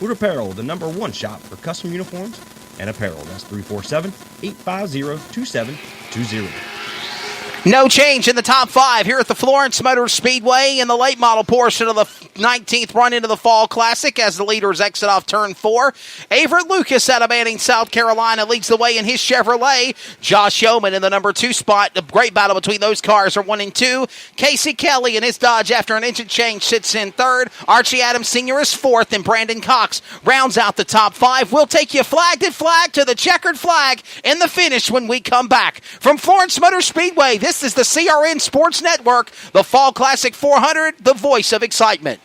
Wood Apparel, the #1 shop for custom uniforms and apparel. That's 347-850-2720. No change in the top 5 here at the Florence Motor Speedway in the late model portion of the 19th run into the Fall Classic as the leaders exit off turn 4. Averett Lucas out of Manning, South Carolina leads the way in his Chevrolet. Josh Yeoman in the #2 spot. A great battle between those cars are 1 and 2. Casey Kelly in his Dodge after an engine change sits in 3rd. Archie Adams Sr. is 4th, and Brandon Cox rounds out the top 5. We'll take you flag to the checkered flag in the finish when we come back. From Florence Motor Speedway, this is the CRN Sports Network, the Fall Classic 400, the voice of excitement.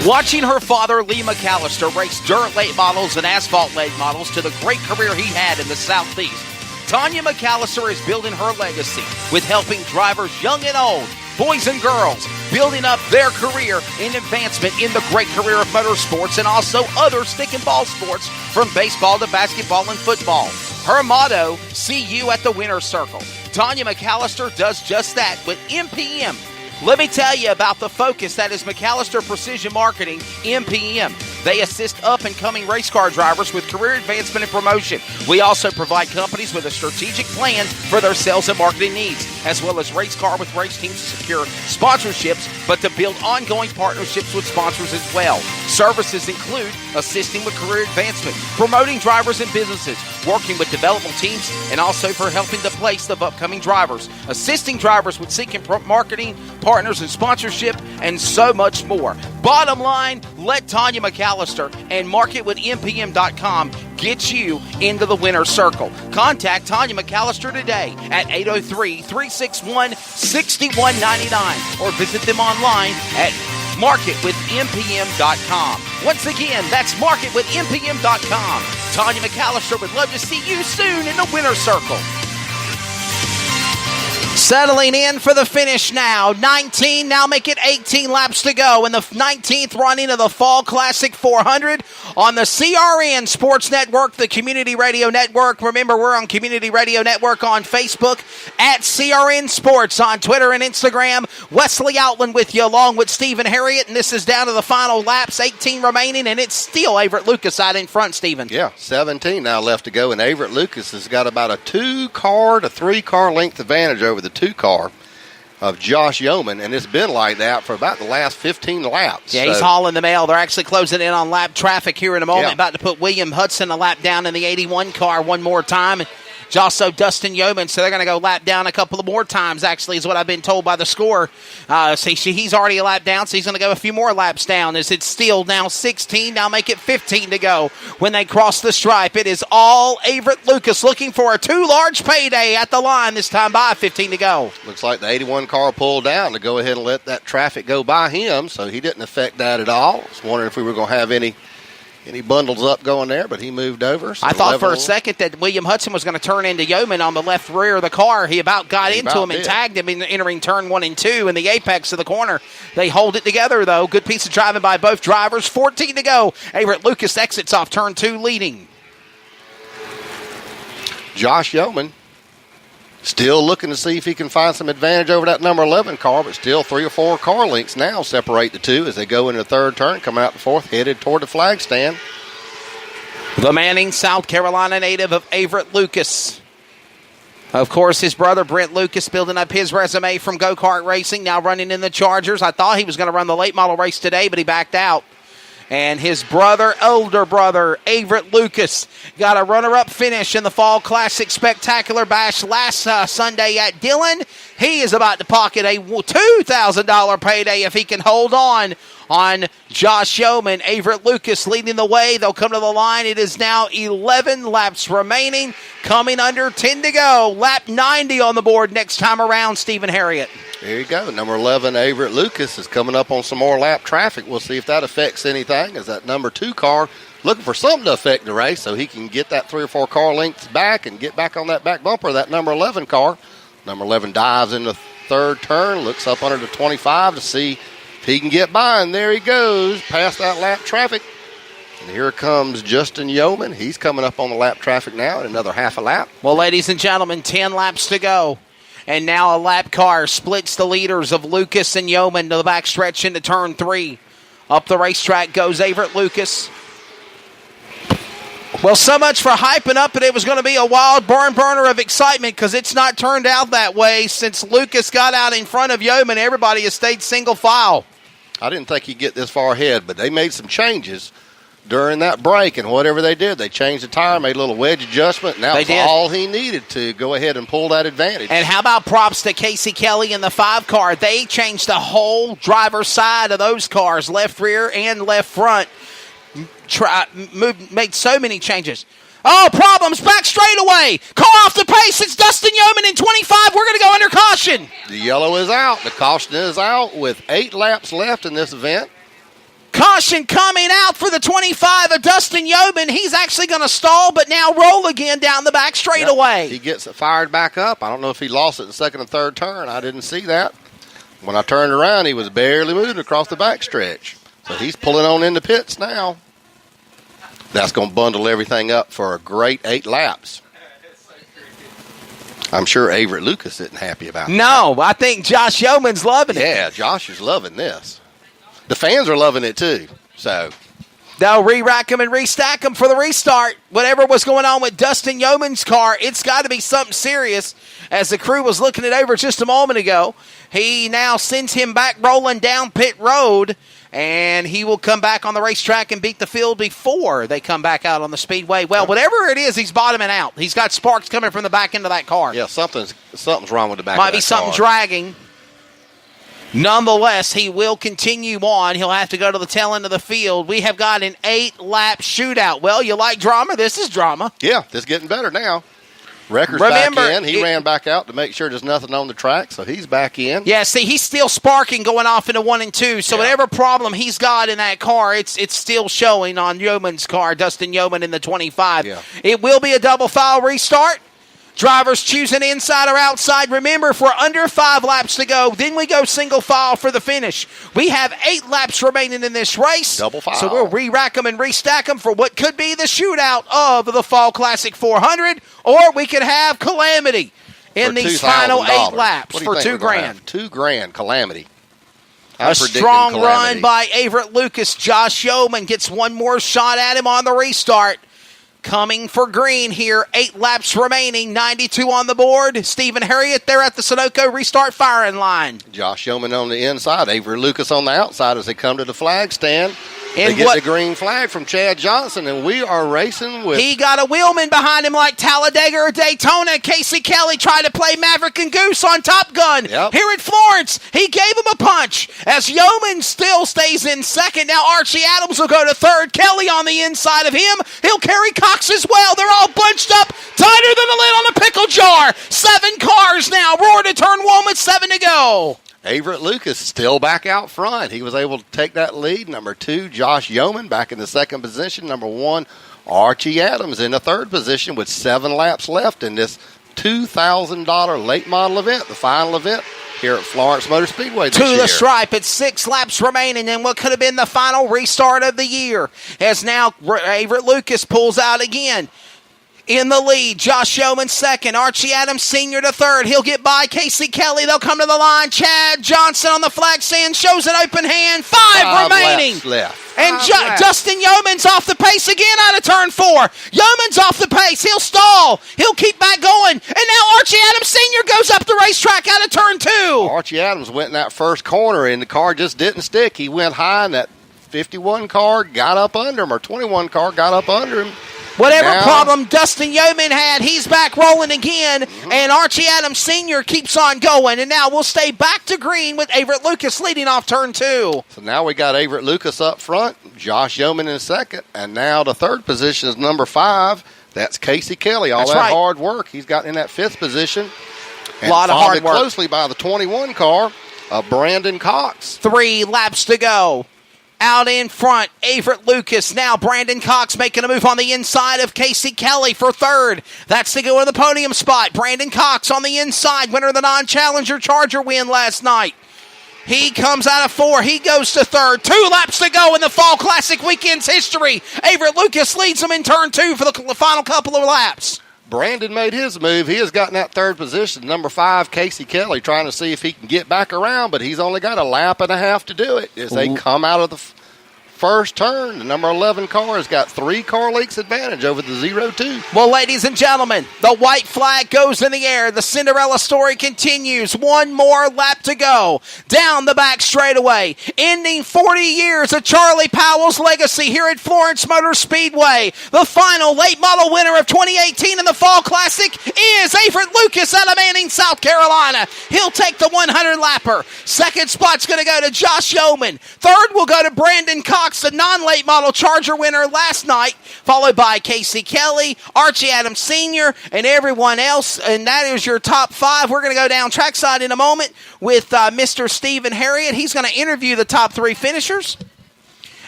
Watching her father, Lee McAllister, race dirt late models and asphalt late models to the great career he had in the Southeast, Tanya McAllister is building her legacy with helping drivers young and old, boys and girls, building up their career in advancement in the great career of motorsports and also other stick and ball sports from baseball to basketball and football. Her motto, see you at the winner's circle. Tanya McAllister does just that with MPM. Let me tell you about the focus that is McAllister Precision Marketing, MPM. They assist up-and-coming race car drivers with career advancement and promotion. We also provide companies with a strategic plan for their sales and marketing needs, as well as race car with race teams to secure sponsorships, but to build ongoing partnerships with sponsors as well. Services include assisting with career advancement, promoting drivers and businesses, working with development teams, and also for helping to place the upcoming drivers, assisting drivers with seeking marketing, partners and sponsorship, and so much more. Bottom line, let Tanya McAllister and MarketWithMPM.com get you into the winner's circle. Contact Tanya McAllister today at 803-361-6199 or visit them online at MarketWithMPM.com. Once again, that's MarketWithMPM.com. Tanya McAllister would love to see you soon in the winner's circle. Settling in for the finish now. 19, now make it 18 laps to go in the 19th running of the Fall Classic 400 on the CRN Sports Network, the Community Radio Network. Remember, we're on Community Radio Network on Facebook, at CRN Sports on Twitter and Instagram. Wesley Outland with you along with Stephen Harriott, and this is down to the final laps, 18 remaining, and it's still Averett Lucas out in front, Stephen. Yeah, 17 now left to go, and Averett Lucas has got about a 2-car to 3-car length advantage over the 2-car of Josh Yeoman, and it's been like that for about the last 15 laps. Yeah, he's hauling the mail. They're actually closing in on lap traffic here in a moment, about to put William Hudson a lap down in the 81 car one more time. Also, Dustin Yeoman, so they're going to go lap down a couple of more times, actually, is what I've been told by the score. He's already a lap down, so he's going to go a few more laps down. As it's still now 16, now make it 15 to go. When they cross the stripe, it is all Averett Lucas looking for a too-large payday at the line, this time by 15 to go. Looks like the 81 car pulled down to go ahead and let that traffic go by him, so he didn't affect that at all. I was wondering if we were going to have any bundles up going there, but he moved over. So I thought for a second that William Hudson was going to turn into Yeoman on the left rear of the car. He about got into him and tagged him in entering turn 1 and 2 in the apex of the corner. They hold it together, though. Good piece of driving by both drivers. 14 to go. Averett Lucas exits off turn 2 leading. Josh Yeoman still looking to see if he can find some advantage over that number 11 car, but still 3 or 4 car lengths now separate the two as they go into the third turn, coming out the fourth, headed toward the flag stand. The Manning, South Carolina native of Averett Lucas. Of course, his brother Brent Lucas building up his resume from go-kart racing, now running in the Chargers. I thought he was going to run the late model race today, but he backed out. And his older brother, Averett Lucas, got a runner-up finish in the Fall Classic Spectacular Bash last Sunday at Dillon. He is about to pocket a $2,000 payday if he can hold on Josh Yeoman. Averett Lucas leading the way. They'll come to the line. It is now 11 laps remaining, coming under 10 to go. Lap 90 on the board next time around, Stephen Harriott. There you go. Number 11, Averett Lucas, is coming up on some more lap traffic. We'll see if that affects anything, as that number 2 car looking for something to affect the race so he can get that 3 or 4 car lengths back and get back on that back bumper of that number 11 car. Number 11 dives in the third turn, looks up under the 25 to see if he can get by, and there he goes past that lap traffic. And here comes Justin Yeoman. He's coming up on the lap traffic now in another half a lap. Well, ladies and gentlemen, 10 laps to go. And now a lap car splits the leaders of Lucas and Yeoman to the backstretch into turn 3. Up the racetrack goes Averett Lucas. Well, so much for hyping up that it was going to be a wild barn burner of excitement, because it's not turned out that way since Lucas got out in front of Yeoman. Everybody has stayed single file. I didn't think he'd get this far ahead, but they made some changes during that break, and whatever they did, they changed the tire, made a little wedge adjustment, and that was all he needed to go ahead and pull that advantage. And how about props to Casey Kelly in the 5 car? They changed the whole driver's side of those cars, left rear and left front. Made so many changes. Oh, problems back straightaway. Car off the pace. It's Dustin Yeoman in 25. We're going to go under caution. The yellow is out. The caution is out with 8 laps left in this event. Caution coming out for the 25 of Dustin Yeoman. He's actually going to stall, but now roll again down the back straightaway. He gets it fired back up. I don't know if he lost it in the second and third turn. I didn't see that. When I turned around, he was barely moving across the back stretch. So he's pulling on into pits now. That's going to bundle everything up for a great 8 laps. I'm sure Averett Lucas isn't happy about that. No, I think Josh Yeoman's loving it. Yeah, Josh is loving this. The fans are loving it too. So they'll re-rack them and restack them for the restart. Whatever was going on with Dustin Yeoman's car, it's got to be something serious. As the crew was looking it over just a moment ago, he now sends him back rolling down pit road. And he will come back on the racetrack and beat the field before they come back out on the speedway. Well, whatever it is, he's bottoming out. He's got sparks coming from the back end of that car. Yeah, something's wrong with the back Might of that be something car. dragging. Nonetheless, he will continue on. He'll have to go to the tail end of the field. We have got an 8-lap shootout. Well, you like drama? This is drama. Yeah, this is getting better now. Recker's back in. He ran back out to make sure there's nothing on the track, so he's back in. Yeah, see, he's still sparking going off into 1 and 2, so whatever problem he's got in that car, it's still showing on Yeoman's car, Dustin Yeoman in the 25. Yeah. It will be a double file restart. Drivers choosing inside or outside. Remember, if we're under 5 laps to go, then we go single file for the finish. We have 8 laps remaining in this race. Double file. So we'll re-rack them and restack them for what could be the shootout of the Fall Classic 400, or we could have Calamity in these final 8 laps for $2,000. $2,000 Calamity. A strong run by Averett Lucas. Josh Yeoman gets one more shot at him on the restart. Coming for green here, 8 laps remaining, 92 on the board. Stephen Harriott there at the Sunoco restart firing line. Josh Yeoman on the inside, Averett Lucas on the outside as they come to the flag stand. And they get the green flag from Chad Johnson, and we are racing with... He got a wheelman behind him like Talladega or Daytona. Casey Kelly tried to play Maverick and Goose on Top Gun. Yep. Here at Florence, he gave him a punch. As Yeoman still stays in second, now Archie Adams will go to third. Kelly on the inside of him. He'll carry Cox as well. They're all bunched up, tighter than the lid on a pickle jar. 7 cars now. Roar to turn 1 with 7 to go. Averett Lucas still back out front. He was able to take that lead. Number 2, Josh Yeoman back in the second position. Number 1, Archie Adams in the third position with 7 laps left in this $2,000 late model event, the final event here at Florence Motor Speedway this year. To the stripe, it's 6 laps remaining in what could have been the final restart of the year. As now Averett Lucas pulls out again. In the lead, Josh Yeoman second, Archie Adams Sr. to third. He'll get by Casey Kelly. They'll come to the line. Chad Johnson on the flag stand shows an open hand. 5 remaining. Laps left. And Dustin Yeoman's off the pace again out of turn 4. Yeoman's off the pace. He'll stall. He'll keep back going. And now Archie Adams Sr. goes up the racetrack out of turn 2. Archie Adams went in that first corner, and the car just didn't stick. He went high, and that 51 car got up under him, or 21 car got up under him. Whatever problem Dustin Yeoman had, he's back rolling again, and Archie Adams Sr. keeps on going. And now we'll stay back to green with Averett Lucas leading off turn 2. So now we got Averett Lucas up front, Josh Yeoman in second, and now the third position is number 5. That's Casey Kelly. All that hard work. He's got in that 5th position. A lot of hard work. Closely by the 21 car of Brandon Cox. 3 laps to go. Out in front, Averett Lucas. Now Brandon Cox making a move on the inside of Casey Kelly for third. That's to go in the podium spot. Brandon Cox on the inside, winner of the non-challenger Charger win last night. He comes out of 4. He goes to third. 2 laps to go in the Fall Classic weekend's history. Averett Lucas leads them in turn 2 for the final couple of laps. Brandon made his move. He has gotten that third position. Number 5, Casey Kelly, trying to see if he can get back around, but he's only got a lap and a half to do it as they come out of the first turn. The number 11 car has got 3 car lengths advantage over the 0-2. Well, ladies and gentlemen, the white flag goes in the air. The Cinderella story continues. One more lap to go. Down the back straightaway, ending 40 years of Charlie Powell's legacy here at Florence Motor Speedway. The final late model winner of 2018 in the Fall Classic is Everett Lucas out of Manning, South Carolina. He'll take the 100-lapper. Second spot's going to go to Josh Yeoman. Third will go to Brandon Cox, the non-late model Charger winner last night, followed by Casey Kelly, Archie Adams Sr., and everyone else. And that is your top 5. We're going to go down trackside in a moment with Mr. Stephen Harriott. He's going to interview the top 3 finishers.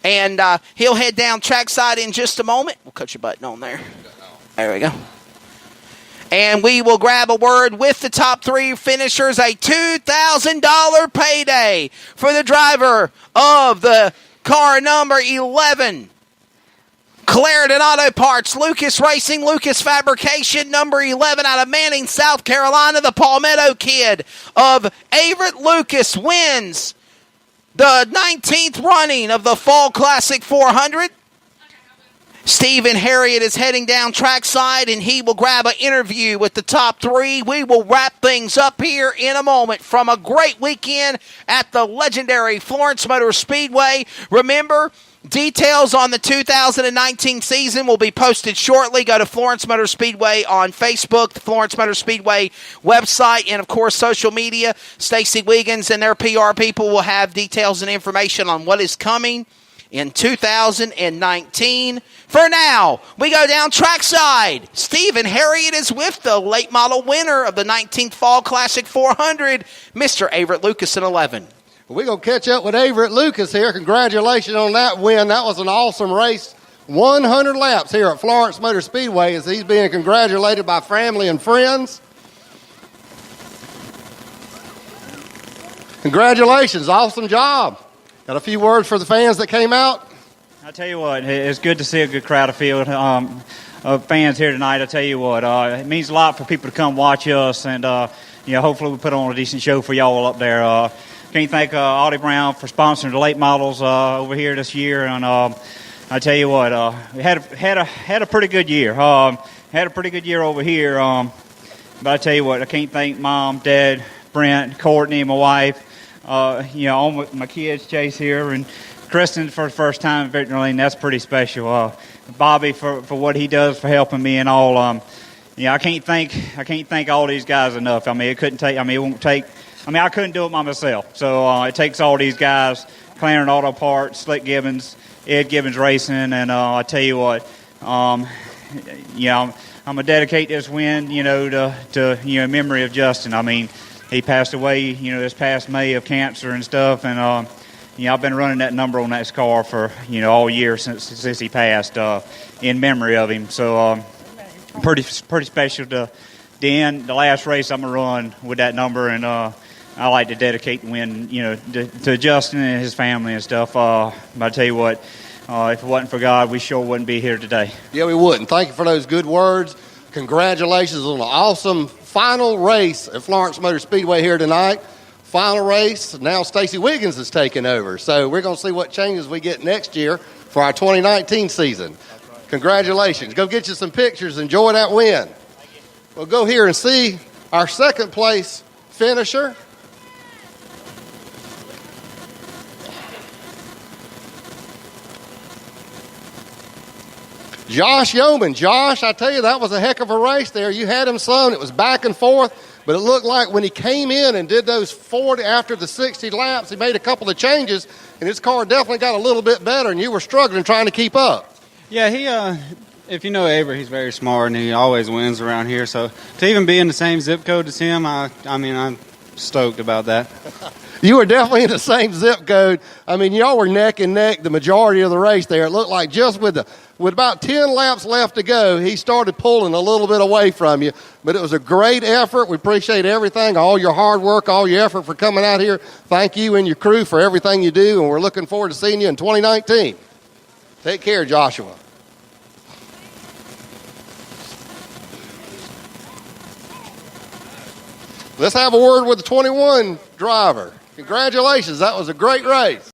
And he'll head down trackside in just a moment. We'll cut your button on there. There we go. And we will grab a word with the top 3 finishers. A $2,000 payday for the driver of the car number 11, Clarendon Auto Parts, Lucas Racing, Lucas Fabrication, number 11 out of Manning, South Carolina. The Palmetto Kid of Everett Lucas wins the 19th running of the Fall Classic 400. Stephen Harriott is heading down trackside, and he will grab an interview with the top 3. We will wrap things up here in a moment from a great weekend at the legendary Florence Motor Speedway. Remember, details on the 2019 season will be posted shortly. Go to Florence Motor Speedway on Facebook, the Florence Motor Speedway website, and, of course, social media. Stacy Wiggins and their PR people will have details and information on what is coming in 2019. For now, we go down trackside. Stephen Harriott is with the late model winner of the 19th Fall Classic 400, Mr. Everett Lucas in 11. We're going to catch up with Everett Lucas here. Congratulations on that win. That was an awesome race. 100 laps here at Florence Motor Speedway as he's being congratulated by family and friends. Congratulations. Awesome job. Got a few words for the fans that came out? I tell you what, it's good to see a good crowd of fans here tonight. I tell you what, it means a lot for people to come watch us, and hopefully we put on a decent show for y'all up there. Can't thank Audie Brown for sponsoring the late models over here this year, and I tell you what, we had a pretty good year. Had a pretty good year over here, but I tell you what, I can't thank Mom, Dad, Brent, Courtney, my wife. All my kids, Chase here, and Kristen for the first time in Victory Lane. That's pretty special. Bobby for what he does for helping me and all. I can't thank all these guys enough. I couldn't do it by myself. So it takes all these guys, Clarendon Auto Parts, Slick Gibbons, Ed Gibbons Racing, and I tell you what, I'm gonna dedicate this win, to memory of Justin. He passed away, this past May of cancer and stuff, and I've been running that number on that car for all year since he passed, in memory of him. So pretty special to end the last race I'm gonna run with that number, and I like to dedicate the win, to Justin and his family and stuff. But I tell you what, if it wasn't for God, we sure wouldn't be here today. Yeah, we wouldn't. Thank you for those good words. Congratulations on an awesome final race at Florence Motor Speedway here tonight. Final race. Now Stacy Wiggins is taking over. So we're going to see what changes we get next year for our 2019 season. Congratulations. Go get you some pictures. Enjoy that win. We'll go here and see our second place finisher. Josh Yeoman. Josh, I tell you, that was a heck of a race there. You had him slowing. It was back and forth, but it looked like when he came in and did those 40 after the 60 laps, he made a couple of changes, and his car definitely got a little bit better, and you were struggling trying to keep up. Yeah, if you know Avery, he's very smart, and he always wins around here. So to even be in the same zip code as him, I'm stoked about that. You were definitely in the same zip code. Y'all were neck and neck the majority of the race there. It looked like just with about 10 laps left to go, he started pulling a little bit away from you. But it was a great effort. We appreciate everything, all your hard work, all your effort for coming out here. Thank you and your crew for everything you do, and we're looking forward to seeing you in 2019. Take care, Joshua. Let's have a word with the 21 driver. Congratulations. That was a great race.